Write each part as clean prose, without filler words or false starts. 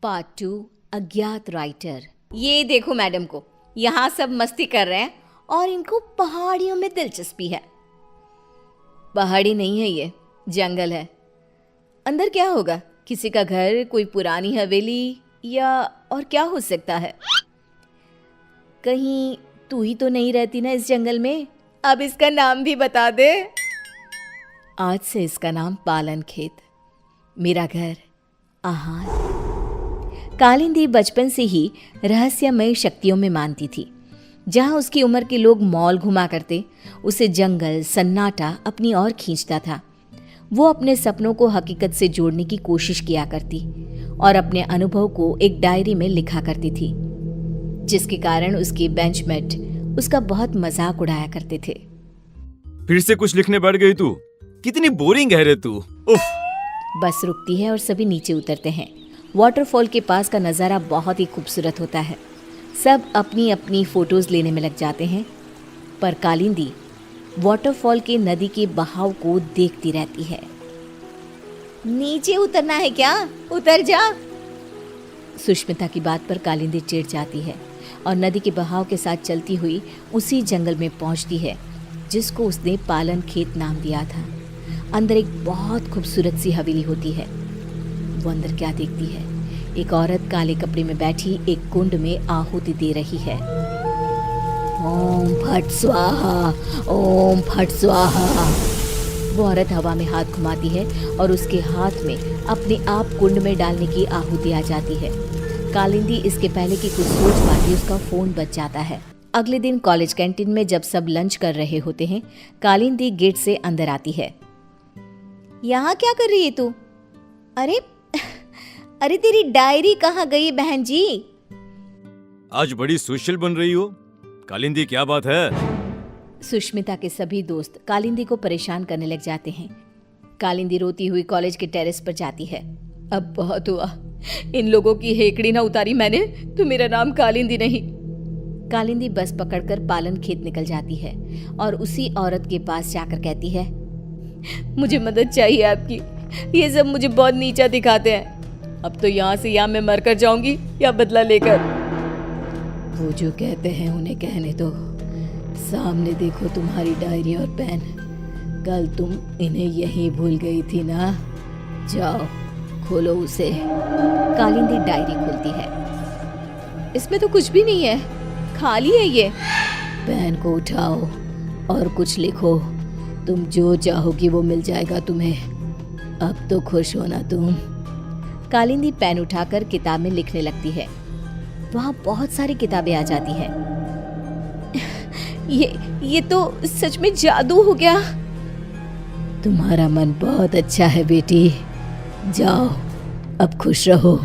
Part 2 अज्ञात writer. ये देखो मैडम को, यहाँ सब मस्ती कर रहे हैं और इनको पहाड़ियों में दिलचस्पी है। पहाड़ी नहीं है, ये जंगल है। अंदर क्या होगा? किसी का घर, कोई पुरानी हवेली, या और क्या हो सकता है? कहीं तू ही तो नहीं रहती ना इस जंगल में? अब इसका नाम भी बता दे। आज से इसका नाम पालन खेत, मेरा घर, आहार। कालिंदी बचपन से ही रहस्यमय शक्तियों में मानती थी। जहां उसकी उम्र के लोग मॉल घुमा करते, उसे जंगल, सन्नाटा अपनी ओर खींचता था। वो अपने सपनों को हकीकत से जोड़ने की कोशिश किया करती और अपने अनुभव को एक डायरी में लिखा करती थी, जिसके कारण उसके बेंचमेट उसका बहुत मजाक उड़ाया करते थे। फिर से कुछ लिखने बैठ गई तू? कितनी बोरिंग है रे तू। उफ। बस रुकती है और सभी नीचे उतरते हैं। वाटरफॉल के पास का नज़ारा बहुत ही खूबसूरत होता है। सब अपनी अपनी फोटोज लेने में लग जाते हैं, पर कालिंदी वाटरफॉल के नदी के बहाव को देखती रहती है। नीचे उतरना है क्या? उतर जा। सुष्मिता की बात पर कालिंदी चिढ़ जाती है और नदी के बहाव के साथ चलती हुई उसी जंगल में पहुंचती है जिसको उसने पालन खेत नाम दिया था। अंदर एक बहुत खूबसूरत सी हवेली होती है। वो अंदर क्या देखती है? एक औरत काले कपड़े में बैठी एक कुंड में आहुति दे रही है। ओम फट स्वाहा, ओम फट स्वाहा। वो औरत हवा में हाथ घुमाती है और उसके हाथ में अपने आप कुंड में डालने की आहुति आ जाती है। कालिंदी इसके पहले कि कुछ सोच पाती, उसका फोन बज जाता है। अगले दिन कॉलेज कैंटीन में जब सब लंच कर रहे होते हैं, कालिंदी गेट से अंदर आती है। यहाँ क्या कर रही है तू? अरे तेरी डायरी कहाँ गई बहन जी? आज बड़ी सोशल बन रही हो कालिंदी, क्या बात है? सुष्मिता के सभी दोस्त कालिंदी को परेशान करने लग जाते हैं। कालिंदी रोती हुई कॉलेज के टेरेस पर जाती है। अब बहुत हुआ, इन लोगों की हेकड़ी ना उतारी मैंने तो मेरा नाम कालिंदी नहीं। कालिंदी बस पकड़कर पालन खेत निकल जाती है और उसी औरत के पास जाकर कहती है, मुझे मदद चाहिए आपकी। ये सब मुझे बहुत नीचा दिखाते हैं। अब तो यहाँ से या मैं मर कर जाऊंगी या बदला लेकर। वो जो कहते हैं उन्हें कहने दो। सामने देखो तुम्हारी डायरी और पेन। कल तुम इन्हें यहीं भूल गई थी ना? जाओ खोलो उसे। कालिंदी डायरी खोलती है। इसमें तो कुछ भी नहीं है, खाली है ये। पेन को उठाओ और कुछ लिखो। तुम जो चाहोगी वो मिल जाएगा तुम्हें। अब तो खुश हो ना तुम? कालिंदी पेन उठाकर किताब में लिखने लगती है। वहाँ बहुत सारी किताबें आ जाती हैं। ये तो सच में जादू हो गया। तुम्हारा मन बहुत अच्छा है बेटी, जाओ अब खुश रहो।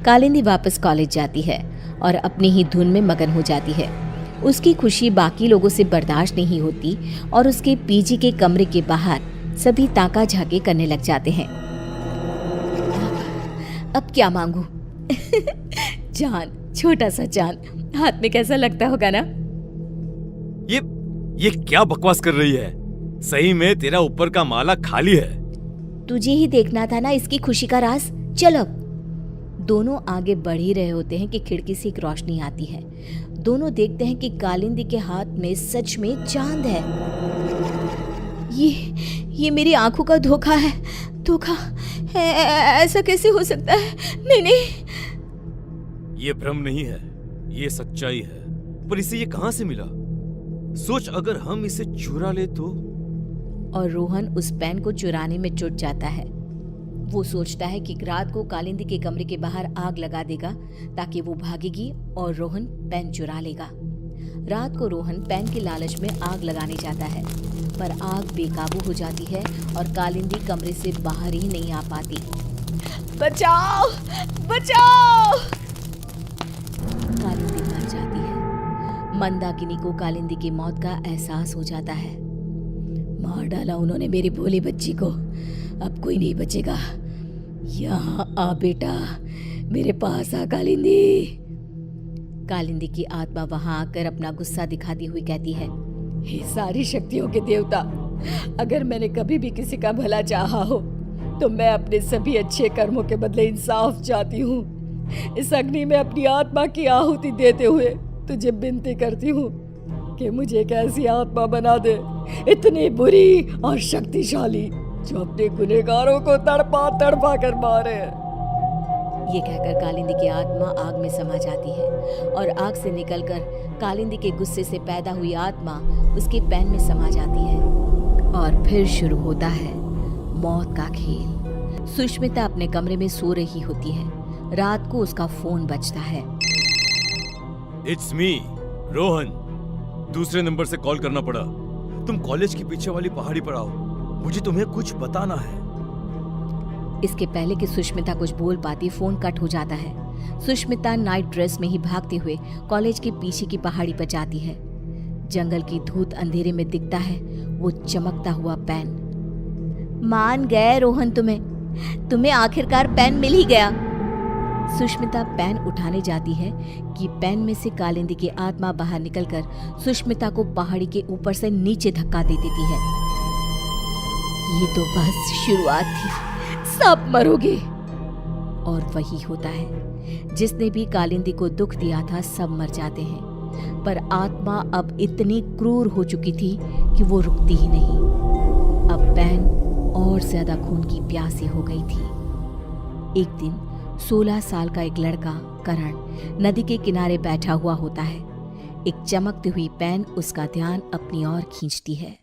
कालिंदी वापस कॉलेज जाती है और अपनी ही धुन में मगन हो जाती है। उसकी खुशी बाकी लोगों से बर्दाश्त नहीं होती और उसके पीजी के कमरे के बाहर सभी ताका झाके करने लग जाते हैं। अब क्या मांगू? चांद, छोटा सा चांद हाथ में कैसा लगता होगा ना? ये क्या बकवास कर रही है? सही में तेरा ऊपर का माला खाली है। तुझे ही देखना था ना इसकी खुशी का राज। चल अब। दोनों आगे बढ़ ही रहे होते हैं कि खिड़की से एक रोशनी आती है। दोनों देखते हैं कि कालिंदी के हाथ में सच में चांद है। ये मेरी आंखों का धोखा है। धोखा है? ऐसा कैसे हो सकता है? नहीं। ये भ्रम नहीं है, ये सच्चाई है। पर इसे ये कहां से मिला? सोच, अगर हम इसे चुरा ले तो? और रोहन उस पेन को चुराने में जुट जाता है। वो सोचता है कि रात को कालिंदी के कमरे के बाहर आग लगा देगा ताकि वो भागेगी और रोहन पेन चुरा लेगा। रात को रोहन पेन के लालच में आग लगाने जाता है, पर आग बेकाबू हो जाती है और कालिंदी कमरे से बाहर ही नहीं आ पाती। बचाओ, बचाओ! कालिंदी मर जाती है। मंदाकिनी को कालिंदी की मौत का एहसास हो जाता है। मार डाला उन्होंने मेरी भोली बच्ची को, अब कोई नहीं बचेगा। यहाँ आ बेटा, मेरे पास आ कालिंदी। कालिंदी की आत्मा वहां आकर अपना गुस्सा दिखाती हुई कहती है, हे सारी शक्तियों के देवता, अगर मैंने कभी भी किसी का भला चाहा हो तो मैं अपने सभी अच्छे कर्मों के बदले इंसाफ चाहती हूँ। इस अग्नि में अपनी आत्मा की आहुति देते हुए तुझे विनती करती हूँ कि मुझे एक ऐसी आत्मा बना दे, इतनी बुरी और शक्तिशाली, जो अपने गुनहगारों को तड़पा तड़पा कर मारे। ये कहकर कालिंदी की आत्मा आग में समा जाती है और आग से निकलकर कालिंदी के गुस्से से पैदा हुई आत्मा उसके पैन में समा जाती है और फिर शुरू होता है मौत का खेल। सुष्मिता अपने कमरे में सो रही होती है। रात को उसका फोन बजता है। It's me, Rohan. दूसरे नंबर से कॉल करना पड़ा। तुम कॉलेज के पीछे वाली पहाड़ी पर आओ, मुझे तुम्हें कुछ बताना है। इसके पहले कि सुष्मिता कुछ बोल पाती, फोन कट हो जाता है। सुष्मिता नाइट ड्रेस में ही भागते हुए कॉलेज के पीछे की पहाड़ी पर जाती है। जंगल की धूत अंधेरे में दिखता है वो चमकता हुआ पेन। मान गए रोहन, तुम्हें आखिरकार पेन मिल ही गया। सुष्मिता पेन उठाने जाती है कि पेन में से कालिंदी की आत्मा बाहर निकलकर सुष्मिता को पहाड़ी के ऊपर से नीचे धक्का दे देती है। ये तो बस शुरुआत थी, सब मरोगे। और वही होता है, जिसने भी कालिंदी को दुख दिया था सब मर जाते हैं। पर आत्मा अब इतनी क्रूर हो चुकी थी कि वो रुकती ही नहीं। अब पेन और ज्यादा खून की प्यासी हो गई थी। एक दिन 16 साल का एक लड़का करण नदी के किनारे बैठा हुआ होता है। एक चमकती हुई पेन उसका ध्यान अपनी ओर खींचती है।